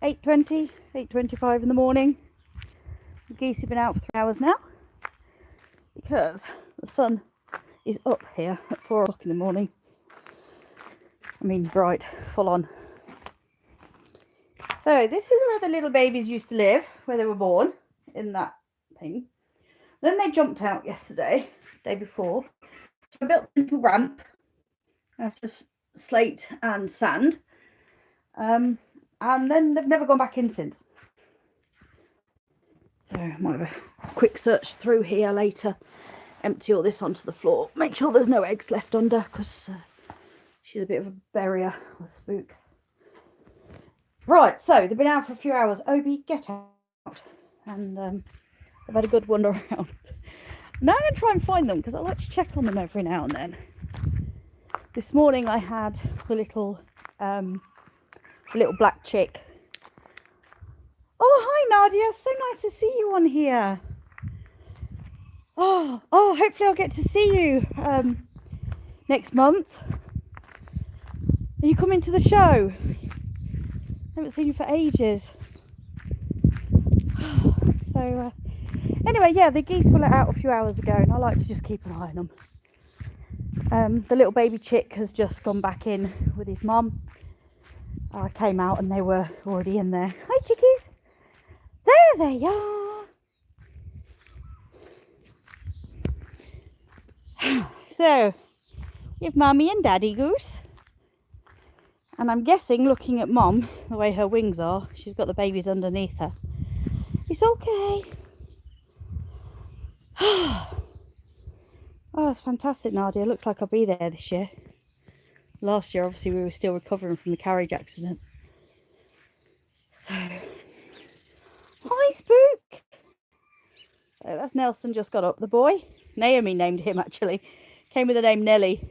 8:20, 8:25 in the morning. The geese have been out for 3 hours now because the sun is up here at 4 o'clock in the morning. I mean bright, full on. So this is where the little babies used to live, where they were born, in that thing. Then they jumped out yesterday, day before. I built a little ramp out of slate and sand. And then they've never gone back in since. So I might have a quick search through here later, empty all this onto the floor, make sure there's no eggs left under, because she's a bit of a barrier, a spook. Right, so they've been out for a few hours. Obi, get out. And they've had a good wander around. Now I'm going to try and find them, because I like to check on them every now and then. This morning I had the little black chick. Oh, hi Nadia, so nice to see you on here. Oh, hopefully I'll get to see you next month. Are you coming to the show? I haven't seen you for ages. So anyway, yeah, the geese were let out a few hours ago, and I like to just keep an eye on them. The little baby chick has just gone back in with his mum. I came out and they were already in there. Hi chickies! There they are! So, we have Mummy and Daddy Goose. And I'm guessing, looking at Mum, the way her wings are, she's got the babies underneath her. It's okay. Oh, it's fantastic, Nadia. Looks like I'll be there this year. Last year, obviously, we were still recovering from the carriage accident. So, hi, Spook. So that's Nelson just got up. The boy, Naomi named him actually. Came with the name Nelly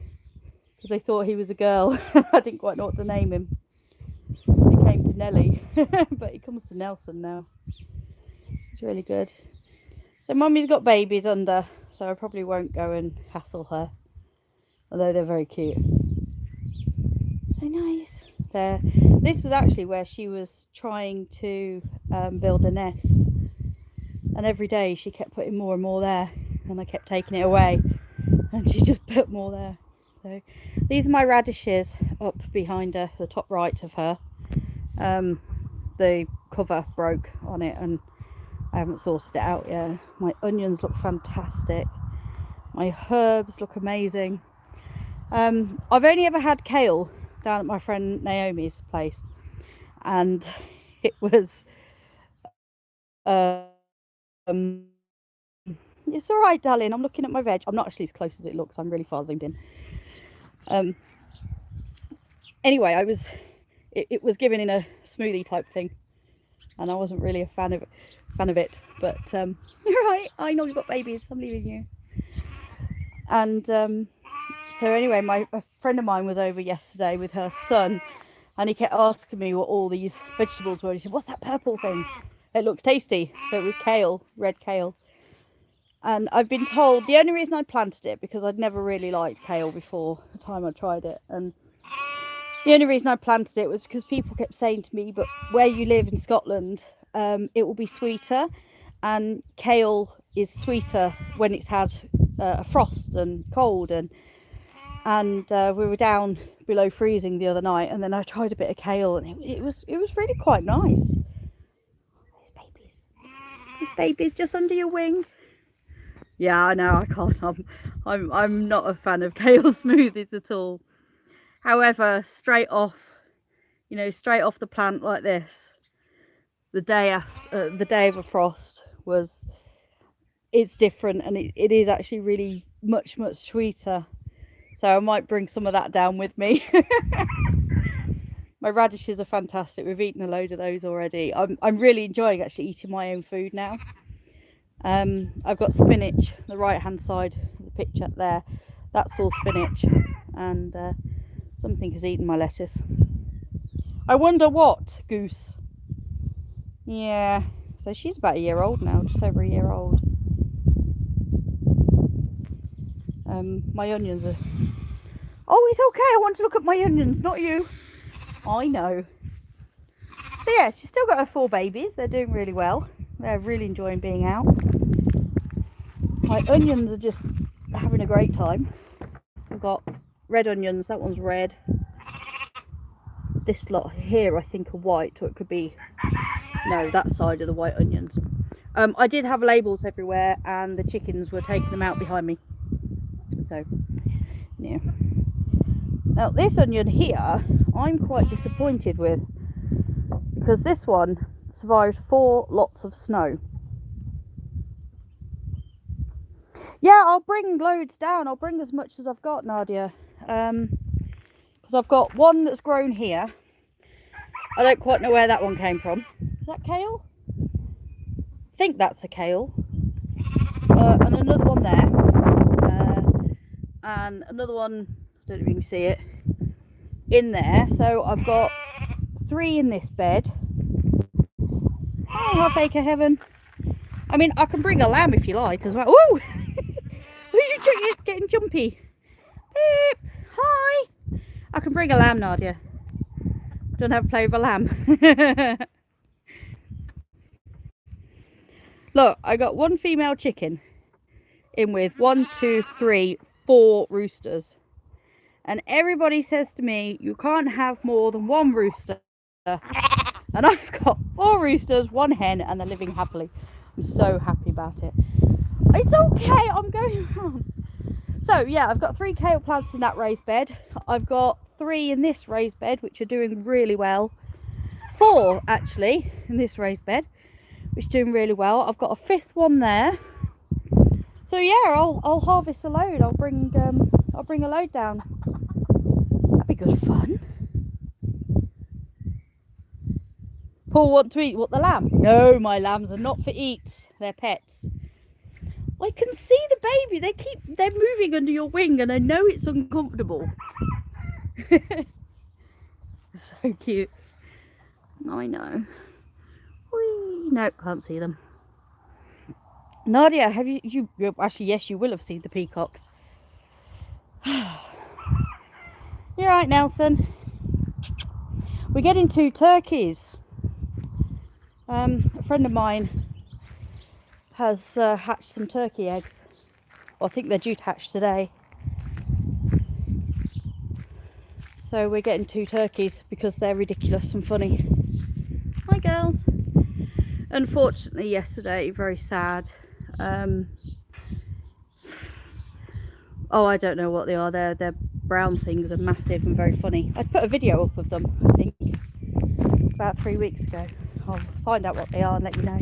because they thought he was a girl. I didn't quite know what to name him. He came to Nelly, but he comes to Nelson now. It's really good. So Mummy's got babies under, so I probably won't go and hassle her. Although they're very cute. So nice. There. This was actually where she was trying to build a nest. And every day she kept putting more and more there. And I kept taking it away. And she just put more there. So these are my radishes up behind her, the top right of her. The cover broke on it and I haven't sorted it out yet. My onions look fantastic. My herbs look amazing. I've only ever had kale down at my friend Naomi's place, and it was it's all right, darling. I'm looking at my veg. I'm not actually as close as it looks. I'm really far zoomed in. Anyway, it was given in a smoothie type thing, and I wasn't really a fan of it. But you're right. I know you've got babies. I'm leaving you. And so anyway, a friend of mine was over yesterday with her son, and he kept asking me what all these vegetables were. He said, "What's that purple thing? It looks tasty." So it was kale, red kale. And I've been told the only reason I planted it, because I'd never really liked kale before the time I tried it, and the only reason I planted it was because people kept saying to me, but where you live in Scotland, it will be sweeter, and kale is sweeter when it's had a frost and cold, and we were down below freezing the other night, and then I tried a bit of kale, and it was really quite nice. These babies just under your wing. Yeah, I know, I can't. I'm not a fan of kale smoothies at all. However, straight off the plant like this, the day of a frost it's different, and it is actually really much sweeter. So I might bring some of that down with me. My radishes are fantastic. We've eaten a load of those already. I'm really enjoying actually eating my own food now. I've got spinach, the right hand side of the picture there. That's all spinach, and something has eaten my lettuce. I wonder what, Goose? Yeah, so she's about a year old now, just over a year old. My onions are... Oh, it's okay, I want to look at my onions, not you. I know. So yeah, she's still got her 4 babies. They're doing really well. They're really enjoying being out. My onions are just having a great time. I've got red onions. That one's red. This lot here I think are white, or it could be, no, that side of the white onions. I did have labels everywhere and the chickens were taking them out behind me. So, yeah. Now this onion here, I'm quite disappointed with, because this one survived 4 lots of snow. Yeah, I'll bring loads down. I'll bring as much as I've got, Nadia. Because I've got one that's grown here. I don't quite know where that one came from. Is that kale? I think that's a kale. And another one there. And another one, I don't know if you can see it, in there. So I've got 3 in this bed. Oh, half acre heaven. I mean, I can bring a lamb if you like as well. Woo! You're getting jumpy. Beep. Hi. I can bring a lamb, Nadia. Don't have to play with a lamb. Look, I got 1 female chicken in with 1, 2, 3, 4 roosters. And everybody says to me, you can't have more than 1 rooster. And I've got 4 roosters, 1 hen, and they're living happily. I'm so happy about it. It's okay, I'm going on. So yeah, I've got 3 kale plants in that raised bed. I've got 3 in this raised bed, which are doing really well. 4 actually in this raised bed, which are doing really well. I've got a 5th one there. So yeah, I'll harvest a load. I'll bring a load down. That'd be good fun. Paul want to eat what, the lamb? No, my lambs are not for eat. They're pets. I can see the baby. They're moving under your wing, and I know it's uncomfortable. So cute. I know. Whee. No, can't see them. Nadia, have you actually, yes, you will have seen the peacocks. You're right, Nelson. We're getting 2 turkeys. A friend of mine has hatched some turkey eggs. Well, I think they're due to hatch today. So we're getting 2 turkeys because they're ridiculous and funny. Hi girls. Unfortunately yesterday, very sad. Oh, I don't know what they are. They're brown things and massive and very funny. I put a video up of them, I think, about 3 weeks ago. I'll find out what they are and let you know.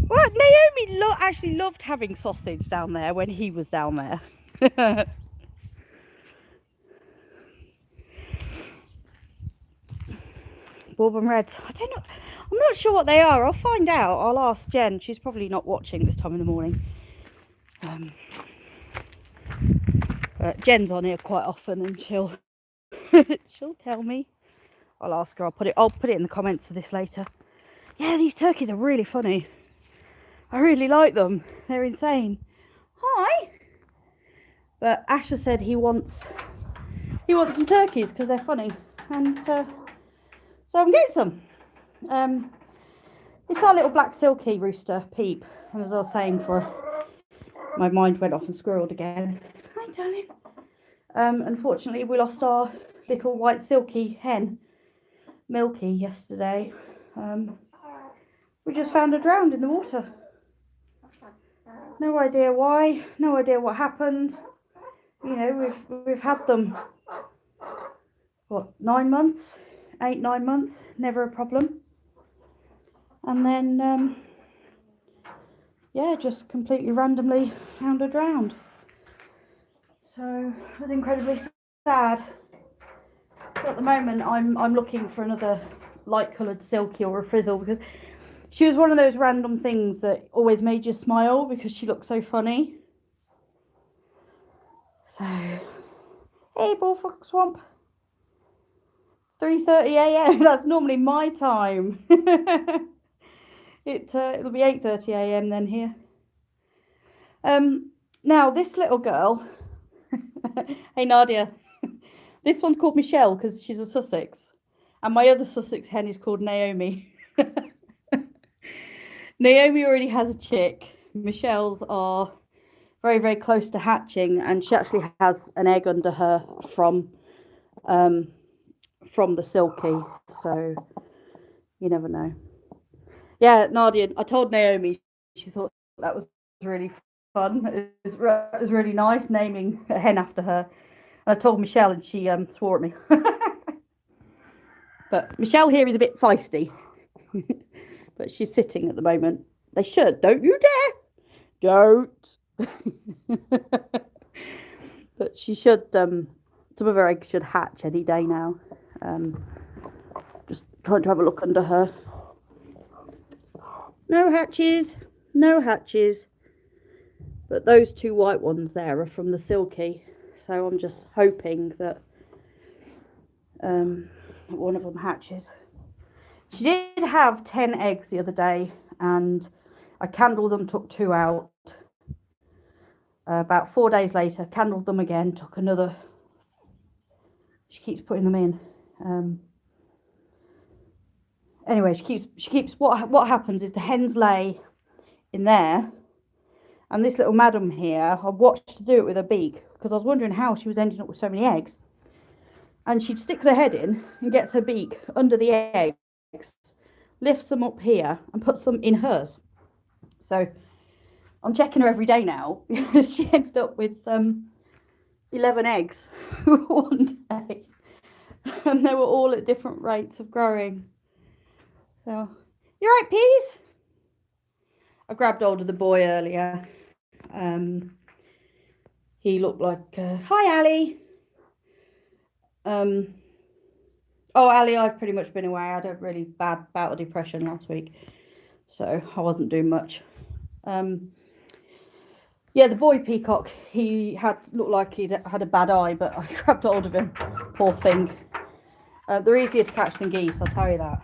Well, Naomi actually loved having sausage down there when he was down there. Bourbon Reds. I don't know. I'm not sure what they are. I'll find out. I'll ask Jen. She's probably not watching this time in the morning. But Jen's on here quite often, and she'll tell me. I'll ask her. I'll put it in the comments of this later. Yeah, these turkeys are really funny. I really like them. They're insane. Hi. But Asher said he wants some turkeys because they're funny, and so I'm getting some. It's our little black silky rooster, Peep. And as I was saying, my mind went off and squirreled again. Hi, darling. Unfortunately, we lost our little white silky hen, Milky, yesterday. We just found her drowned in the water. No idea why. No idea what happened. You know, we've had them, what, 9 months? 8, 9 months, never a problem. And then, yeah, just completely randomly found her drowned. So it was incredibly sad. So at the moment, I'm looking for another light-coloured silky or a frizzle, because she was one of those random things that always made you smile because she looked so funny. So, hey, Bullfrog Swamp. 3:30 a.m. That's normally my time. It'll be 8:30 a.m. then here. Now this little girl. Hey Nadia. This one's called Michelle because she's a Sussex. And my other Sussex hen is called Naomi. Naomi already has a chick. Michelle's are very, very close to hatching, and she actually has an egg under her from the silky. So you never know. Yeah, Nadia, I told Naomi, she thought that was really fun. It was really nice naming a hen after her. And I told Michelle, and she swore at me. But Michelle here is a bit feisty. But she's sitting at the moment. They should. Don't you dare. Don't. But she should, some of her eggs should hatch any day now. Just trying to have a look under her. No hatches. No hatches. But those two white ones there are from the silky. So I'm just hoping that one of them hatches. She did have 10 eggs the other day, and I candled them, took 2 out. About 4 days later, candled them again, took another. She keeps putting them in. Anyway, she keeps. What happens is the hens lay in there, and this little madam here, I watched her do it with her beak because I was wondering how she was ending up with so many eggs. And she sticks her head in and gets her beak under the eggs, lifts them up here and puts them in hers. So I'm checking her every day now. She ended up with 11 eggs one day, and they were all at different rates of growing. So, you right, Peas? I grabbed hold of the boy earlier. He looked like, hi, Ali. Oh, Ali, I've pretty much been away. I had a really bad bout of depression last week, so I wasn't doing much. Yeah, the boy peacock, he looked like he'd had a bad eye, but I grabbed hold of him. Poor thing. They're easier to catch than geese, I'll tell you that.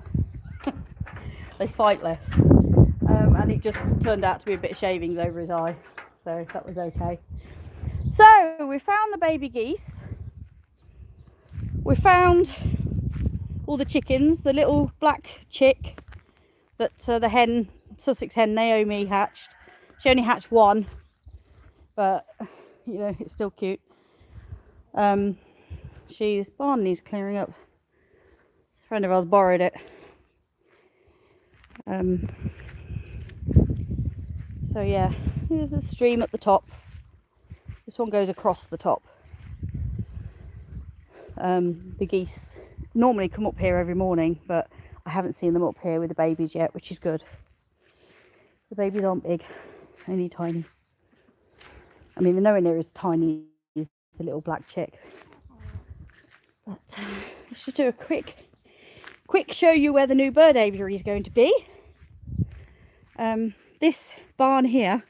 They fight less. And it just turned out to be a bit of shavings over his eye, so that was okay. So we found the baby geese. We found all the chickens. The little black chick that the Sussex hen Naomi hatched. She only hatched one, but you know, it's still cute. This barn needs clearing up. A friend of ours borrowed it. So yeah, here's the stream at the top. This one goes across the top. The geese normally come up here every morning, but I haven't seen them up here with the babies yet, which is good. The babies aren't big, only tiny. I mean, they're nowhere near as tiny as the little black chick. But let's just do a quick show you where the new bird aviary is going to be. This barn here,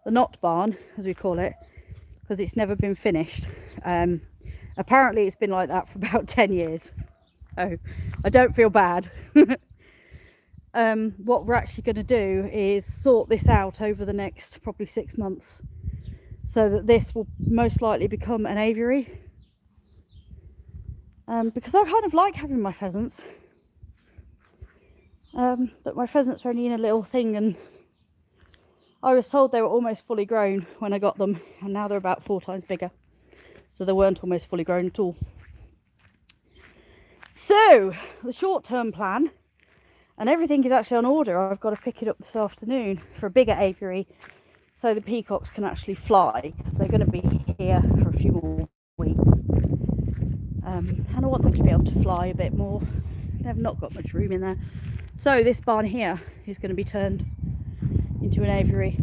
the knot barn as we call it, because it's never been finished. Apparently it's been like that for about 10 years. So I don't feel bad. What we're actually going to do is sort this out over the next probably 6 months, so that this will most likely become an aviary. Because I kind of like having my pheasants. But my pheasants are only in a little thing, and I was told they were almost fully grown when I got them, and now they're about 4 times bigger. So they weren't almost fully grown at all. So the short-term plan, and everything is actually on order. I've got to pick it up this afternoon for a bigger aviary, so the peacocks can actually fly, because they're going to be here for a few more weeks. And I want them to be able to fly a bit more. They've not got much room in there. So this barn here is going to be turned into an aviary.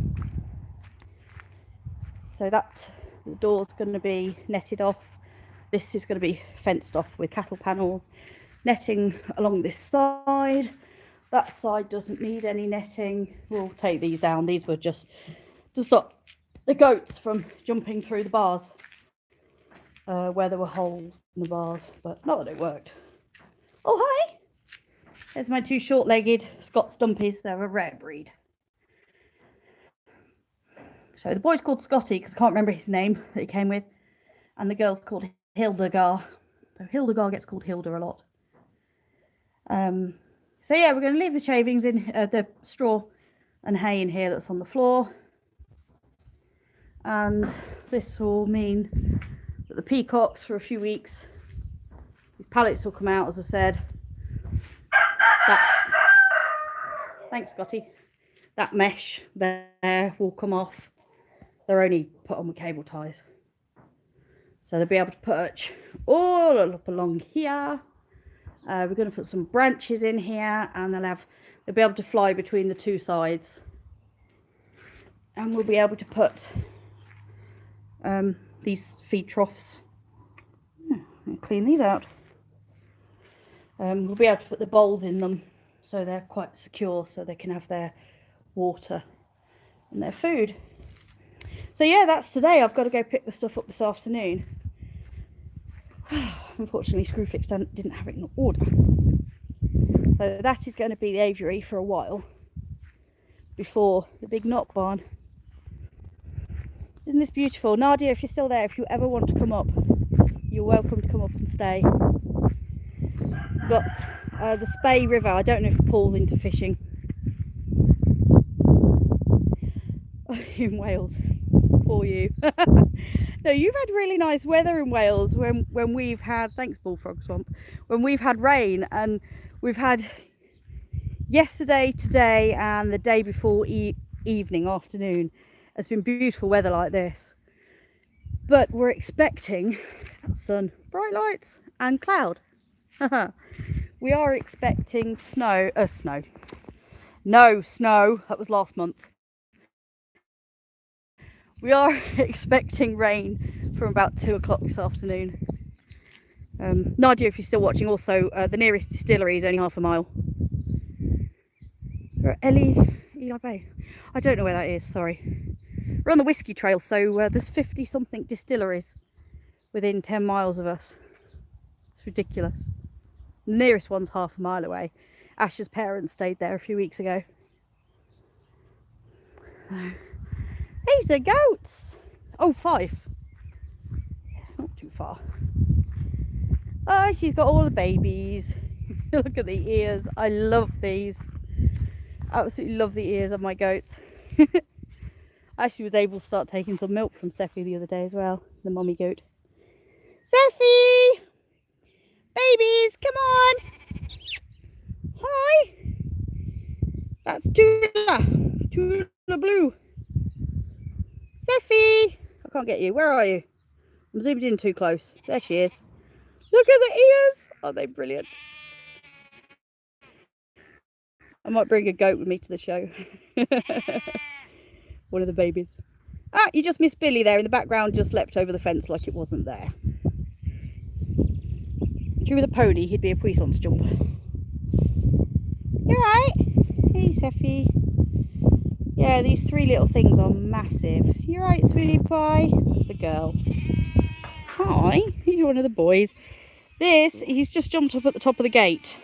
So the door's going to be netted off. This is going to be fenced off with cattle panels. Netting along this side. That side doesn't need any netting. We'll take these down. These were just to stop the goats from jumping through the bars where there were holes in the bars, but not that it worked. Oh, hi! There's my 2 short-legged Scots Dumpies. They're a rare breed. So the boy's called Scotty because I can't remember his name that he came with, and the girl's called Hildegar. So Hildegard gets called Hilda a lot. So yeah, we're going to leave the shavings in, the straw and hay in here that's on the floor. And this will mean that the peacocks for a few weeks, these pallets will come out, as I said. Thanks, Scotty. That mesh there will come off. They're only put on with cable ties. So they'll be able to perch all up along here. We're going to put some branches in here, and they'll be able to fly between the two sides. And we'll be able to put these feed troughs. I'll clean these out. We'll be able to put the bowls in them so they're quite secure, so they can have their water and their food. So yeah, that's today. I've got to go pick the stuff up this afternoon. Unfortunately, Screwfix didn't have it in order. So that is going to be the aviary for a while before the big knock barn. Isn't this beautiful? Nadia, if you're still there, if you ever want to come up, you're welcome to come up and stay. Got the Spey River. I don't know if Paul's into fishing. In Wales. For you. No, you've had really nice weather in Wales when we've had, thanks Bullfrog Swamp, when we've had rain, and we've had yesterday, today and the day before afternoon. It's been beautiful weather like this. But we're expecting sun, bright lights and cloud. We are expecting snow. No snow, that was last month. We are expecting rain from about 2 o'clock this afternoon. Nadia, if you're still watching, also the nearest distillery is only half a mile. Eli Bay. I don't know where that is, sorry. We're on the Whiskey Trail, so there's 50 something distilleries within 10 miles of us. It's ridiculous. The nearest one's half a mile away. Ash's parents stayed there a few weeks ago. These are goats. Oh, 5. Not too far. Oh, she's got all the babies. Look at the ears. I love these. Absolutely love the ears of my goats. I actually was able to start taking some milk from Seffi the other day as well, the mummy goat. Seffi! Babies, come on! Hi! That's Tula Blue. Seffi! I can't get you. Where are you? I'm zoomed in too close. There she is. Look at the ears! Aren't they brilliant? I might bring a goat with me to the show. One of the babies. Ah, you just missed Billy there in the background, just leapt over the fence like it wasn't there. If he was a pony, he'd be a puissance jump. You alright? Hey, Seffi. Yeah, these 3 little things are massive. You alright, sweetie pie? That's the girl. Hi, he's one of the boys. He's just jumped up at the top of the gate.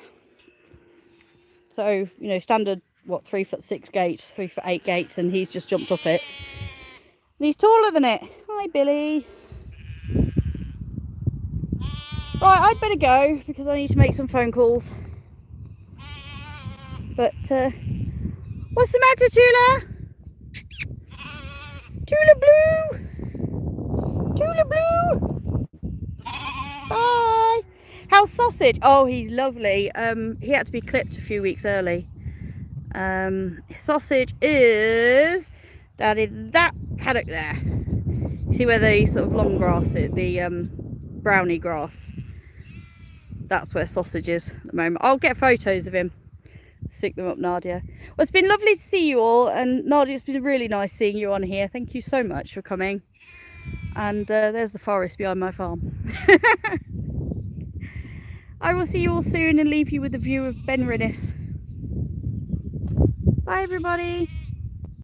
So, you know, standard, what, 3'6" gate, 3'8" gate, and he's just jumped up it. And he's taller than it. Hi, Billy. Right, I'd better go because I need to make some phone calls. But, what's the matter, Tula? Tula Blue? Tula Blue? Bye. How's Sausage? Oh, he's lovely. He had to be clipped a few weeks early. Sausage is down in that paddock there. You see where the sort of long grass is, the brownie grass. That's where Sausage is at the moment. I'll get photos of him. Stick them up, Nadia. Well, it's been lovely to see you all, and Nadia, it's been really nice seeing you on here. Thank you so much for coming. And there's the forest behind my farm. I will see you all soon and leave you with a view of Ben Rinnis. Bye everybody.